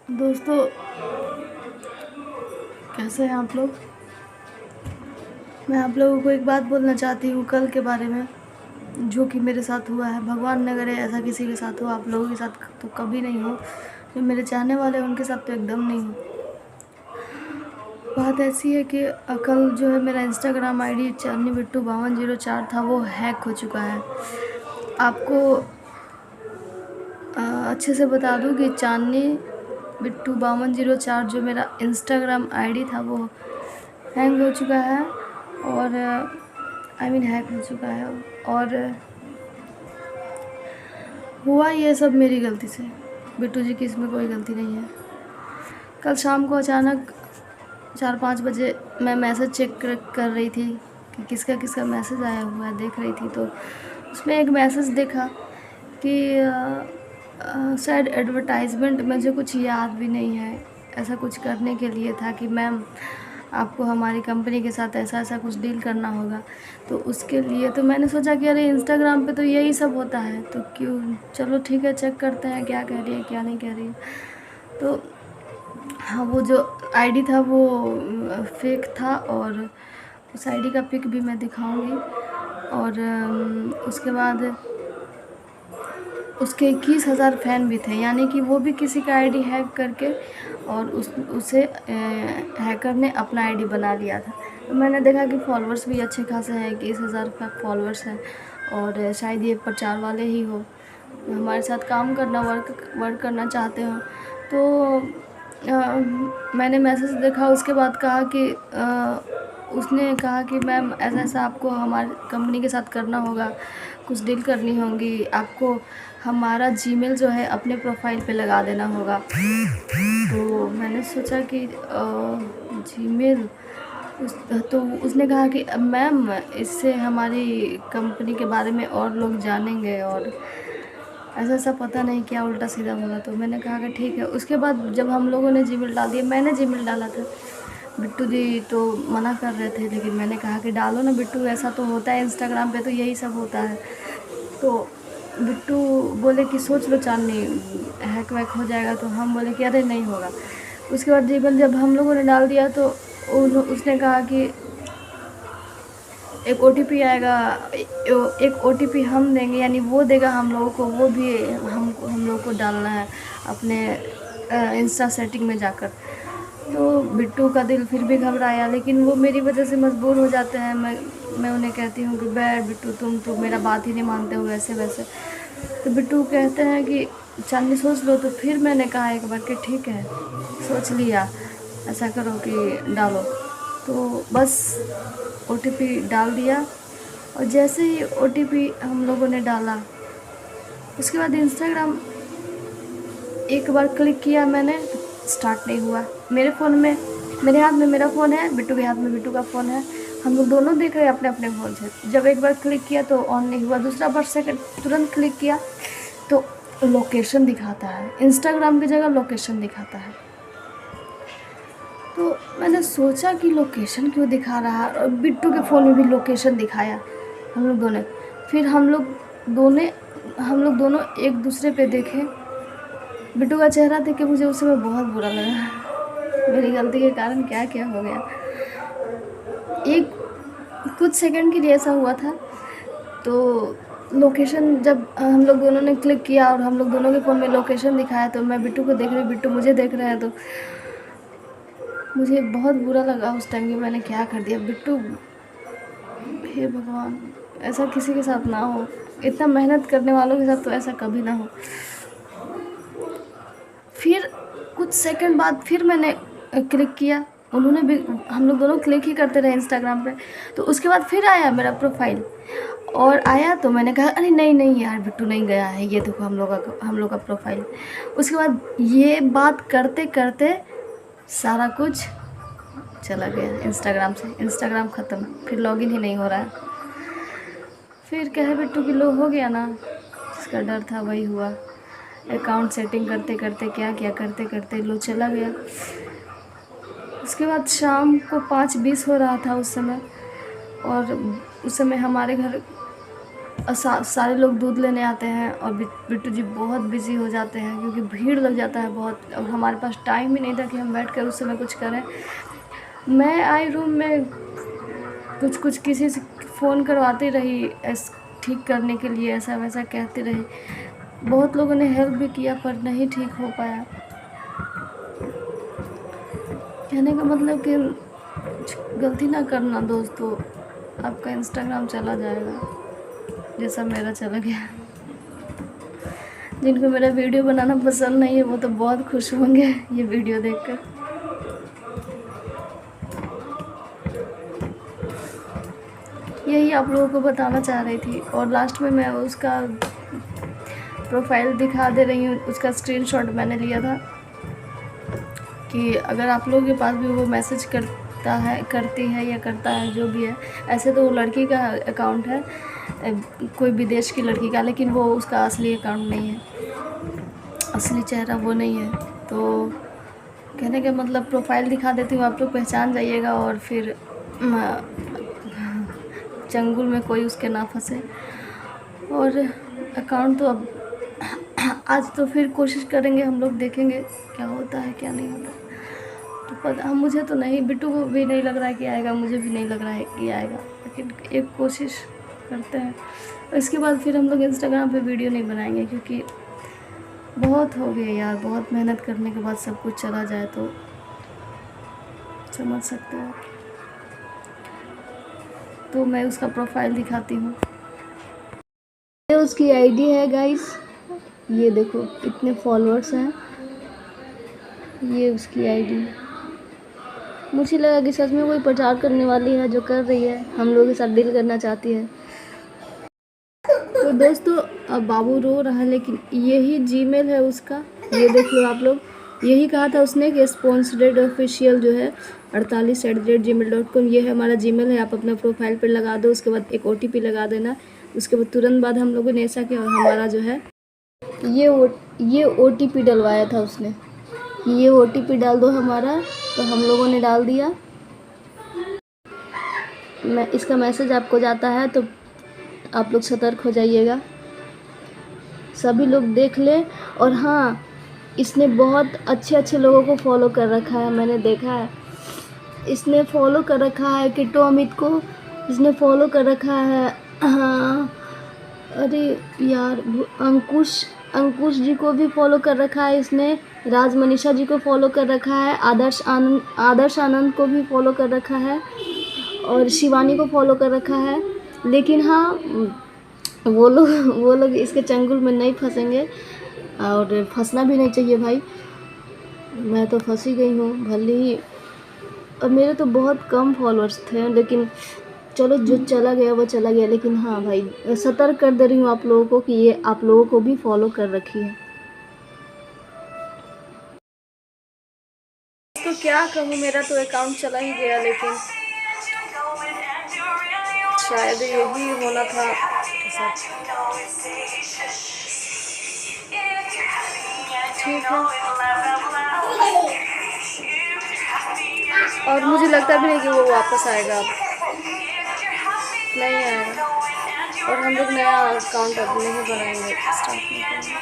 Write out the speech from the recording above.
दोस्तों, कैसे हैं आप लोग। मैं आप लोगों को एक बात बोलना चाहती हूँ कल के बारे में, जो कि मेरे साथ हुआ है। भगवान न करे ऐसा किसी के साथ हो, आप लोगों के साथ तो कभी नहीं हो, जो मेरे चाहने वाले हैं उनके साथ तो एकदम नहीं हो। बात ऐसी है कि कल जो है मेरा इंस्टाग्राम आईडी चांदनी बिट्टू 5204 था, वो हैक हो चुका है। आपको अच्छे से बता दूँ कि चांदनी बिट्टू 5204 जो मेरा इंस्टाग्राम आईडी था वो हैंग हो चुका है, और हैक हो चुका है। और हुआ ये सब मेरी गलती से। बिट्टू जी की इसमें कोई गलती नहीं है। कल शाम को अचानक 4-5 बजे मैं मैसेज चेक कर रही थी कि किसका किसका मैसेज आया हुआ है, देख रही थी तो उसमें एक मैसेज देखा कि शायद एडवर्टाइजमेंट, मुझे कुछ याद भी नहीं है, ऐसा कुछ करने के लिए था कि मैम आपको हमारी कंपनी के साथ ऐसा ऐसा कुछ डील करना होगा, तो उसके लिए। तो मैंने सोचा कि अरे इंस्टाग्राम पे तो यही सब होता है, तो क्यों, चलो ठीक है चेक करते हैं क्या कह रही है क्या नहीं कह रही है। तो हाँ, वो जो आईडी था वो फेक था, और उस आईडी का पिक भी मैं दिखाऊंगी। और उसके बाद उसके 21,000 फ़ैन भी थे, यानी कि वो भी किसी का आईडी हैक करके और उसे हैकर ने अपना आईडी बना लिया था। तो मैंने देखा कि फॉलोअर्स भी अच्छे खासे हैं, 21,000 का फॉलोअर्स हैं, और शायद ये प्रचार वाले ही हो, हमारे साथ काम करना वर्क करना चाहते हो। तो मैंने मैसेज देखा, उसके बाद कहा कि उसने कहा कि मैम ऐसा ऐसा आपको हमारी कंपनी के साथ करना होगा, कुछ डील करनी होगी, आपको हमारा जीमेल जो है अपने प्रोफाइल पे लगा देना होगा। तो मैंने सोचा कि जीमेल तो उसने कहा कि मैम इससे हमारी कंपनी के बारे में और लोग जानेंगे, और ऐसा ऐसा पता नहीं क्या उल्टा सीधा बोला। तो मैंने कहा कि ठीक है। उसके बाद जब हम लोगों ने जीमेल डाल दिया, मैंने जीमेल डाला था, बिट्टू जी तो मना कर रहे थे, लेकिन मैंने कहा कि डालो ना बिट्टू, ऐसा तो होता है इंस्टाग्राम पे तो यही सब होता है। तो बिट्टू बोले कि सोच लो चांदनी, हैक वैक हो जाएगा। तो हम बोले कि अरे नहीं होगा। उसके बाद जीमेल जब हम लोगों ने डाल दिया तो उसने कहा कि एक ओटीपी आएगा, एक ओटीपी हम देंगे, यानी वो देगा हम लोगों को, वो भी हम लोग को डालना है अपने इंस्टा सेटिंग में जाकर। तो बिट्टू का दिल फिर भी घबराया, लेकिन वो मेरी वजह से मजबूर हो जाते हैं। मैं उन्हें कहती हूँ कि बैठ बिट्टू, तुम तो मेरा बात ही नहीं मानते हो वैसे वैसे। तो बिट्टू कहते हैं कि चांदनी सोच लो। तो फिर मैंने कहा एक बार कि ठीक है सोच लिया, ऐसा करो कि डालो। तो बस ओटीपी डाल दिया, और जैसे ही ओटीपी हम लोगों ने डाला, उसके बाद इंस्टाग्राम एक बार क्लिक किया मैंने, स्टार्ट नहीं हुआ। मेरे फ़ोन में, मेरे हाथ में मेरा फ़ोन है, बिट्टू के हाथ में बिट्टू का फ़ोन है, हम लोग दोनों देख रहे हैं अपने अपने फ़ोन से। जब एक बार क्लिक किया तो ऑन नहीं हुआ, दूसरा बार सेकंड तुरंत क्लिक किया तो लोकेशन दिखाता है, इंस्टाग्राम की जगह लोकेशन दिखाता है। तो मैंने सोचा कि लोकेशन क्यों दिखा रहा है, और बिट्टू के फ़ोन में भी लोकेशन दिखाया, हम लोग दोनों। फिर हम लोग दोनों एक दूसरे पे देखे। बिट्टू का चेहरा देख के मुझे उस समय बहुत बुरा लगा, मेरी गलती के कारण क्या क्या हो गया। एक कुछ सेकंड के लिए ऐसा हुआ था। तो लोकेशन जब हम लोग दोनों ने क्लिक किया और हम लोग दोनों के फ़ोन में लोकेशन दिखाया, तो मैं बिट्टू को देख रही, बिट्टू मुझे देख रहे हैं। तो मुझे बहुत बुरा लगा उस टाइम कि मैंने क्या कर दिया। बिट्टू, हे भगवान, ऐसा किसी के साथ ना हो, इतना मेहनत करने वालों के साथ तो ऐसा कभी ना हो। फिर कुछ सेकंड बाद फिर मैंने क्लिक किया, उन्होंने भी, हम लोग दोनों क्लिक ही करते रहे इंस्टाग्राम पे। तो उसके बाद फिर आया मेरा प्रोफाइल, और आया तो मैंने कहा अरे नहीं नहीं यार, बिट्टू नहीं गया है, ये देखो हम लोग का प्रोफाइल। उसके बाद ये बात करते करते सारा कुछ चला गया इंस्टाग्राम से, इंस्टाग्राम ख़त्म, फिर लॉगिन ही नहीं हो रहा है। फिर कहे बिट्टू की लो हो गया ना, जिसका डर था वही हुआ। अकाउंट सेटिंग करते करते क्या करते करते लो चला गया। उसके बाद शाम को 5:20 हो रहा था उस समय, और उस समय हमारे घर सारे लोग दूध लेने आते हैं और बिट्टू जी बहुत बिज़ी हो जाते हैं क्योंकि भीड़ लग जाता है बहुत। अब हमारे पास टाइम ही नहीं था कि हम बैठ कर उस समय कुछ करें। मैं आई रूम में कुछ किसी से फ़ोन करवाती रही ठीक करने के लिए, ऐसा वैसा कहती रही। बहुत लोगों ने हेल्प भी किया पर नहीं ठीक हो पाया। कहने का मतलब कि गलती ना करना दोस्तों, आपका इंस्टाग्राम चला जाएगा जैसा मेरा चला गया। जिनको मेरा वीडियो बनाना पसंद नहीं है वो तो बहुत खुश होंगे ये वीडियो देखकर। यही आप लोगों को बताना चाह रही थी। और लास्ट में मैं उसका प्रोफाइल दिखा दे रही हूँ, उसका स्क्रीनशॉट मैंने लिया था कि अगर आप लोगों के पास भी वो मैसेज करती है या करता है जो भी है। ऐसे तो वो लड़की का अकाउंट है, कोई विदेश की लड़की का, लेकिन वो उसका असली अकाउंट नहीं है, असली चेहरा वो नहीं है। तो कहने का मतलब प्रोफाइल दिखा देती हूँ, आप लोग पहचान जाइएगा और फिर चंगुल में कोई उसके ना फंसे। और अकाउंट तो अब आज तो फिर कोशिश करेंगे हम लोग, देखेंगे क्या होता है क्या नहीं होता। तो पता मुझे तो नहीं, बिट्टू को भी नहीं लग रहा है कि आएगा, मुझे भी नहीं लग रहा है कि आएगा, लेकिन एक कोशिश करते हैं। और इसके बाद फिर हम लोग इंस्टाग्राम पे वीडियो नहीं बनाएंगे क्योंकि बहुत हो गया यार, बहुत मेहनत करने के बाद सब कुछ चला जाए तो समझ सकते हो। तो मैं उसका प्रोफाइल दिखाती हूँ, ये उसकी आईडी है गाइस, ये देखो कितने फॉलोअर्स हैं, ये उसकी आईडी। मुझे लगा कि सच में कोई प्रचार करने वाली है जो कर रही है, हम लोगों के साथ डील करना चाहती है। तो दोस्तों अब बाबू रो रहा है, लेकिन यही जीमेल है उसका, ये देख लो आप लोग। यही कहा था उसने कि स्पॉन्सर्ड ऑफिशियल जो है 48@gmail.com, ये है हमारा जीमेल है। आप अपना प्रोफाइल पर लगा दो, उसके बाद एक OTP लगा देना। उसके बाद तुरंत बाद हम लोगों ने ऐसा किया और हमारा जो है ये OTP डलवाया था उसने, ये OTP डाल दो हमारा, तो हम लोगों ने डाल दिया। मैं इसका मैसेज आपको जाता है तो आप लोग सतर्क हो जाइएगा, सभी लोग देख लें। और हाँ, इसने बहुत अच्छे लोगों को फॉलो कर रखा है, मैंने देखा है। इसने फॉलो कर रखा है किट्टू अमित को, इसने फॉलो कर रखा है, हाँ अरे यार अंकुश जी को भी फॉलो कर रखा है इसने, राज मनीषा जी को फॉलो कर रखा है, आदर्श आनंद को भी फॉलो कर रखा है और शिवानी को फॉलो कर रखा है। लेकिन हाँ, वो लोग इसके चंगुल में नहीं फंसेंगे और फंसना भी नहीं चाहिए भाई। मैं तो फंसी गई हूँ भले ही, और मेरे तो बहुत कम फॉलोअर्स थे, लेकिन चलो जो चला गया वो चला गया। लेकिन हाँ भाई, सतर्क कर दे रही हूँ आप लोगों को कि ये आप लोगों को भी फॉलो कर रखी है। तो क्या कहूँ, मेरा तो अकाउंट चला ही गया, लेकिन शायद यही होना था। ठीक है, और मुझे लगता भी नहीं कि वो वापस आएगा, अब नहीं आएगा। और हम लोग नया अकाउंट अब नहीं बनाएंगे, स्टार्ट नहीं करेंगे।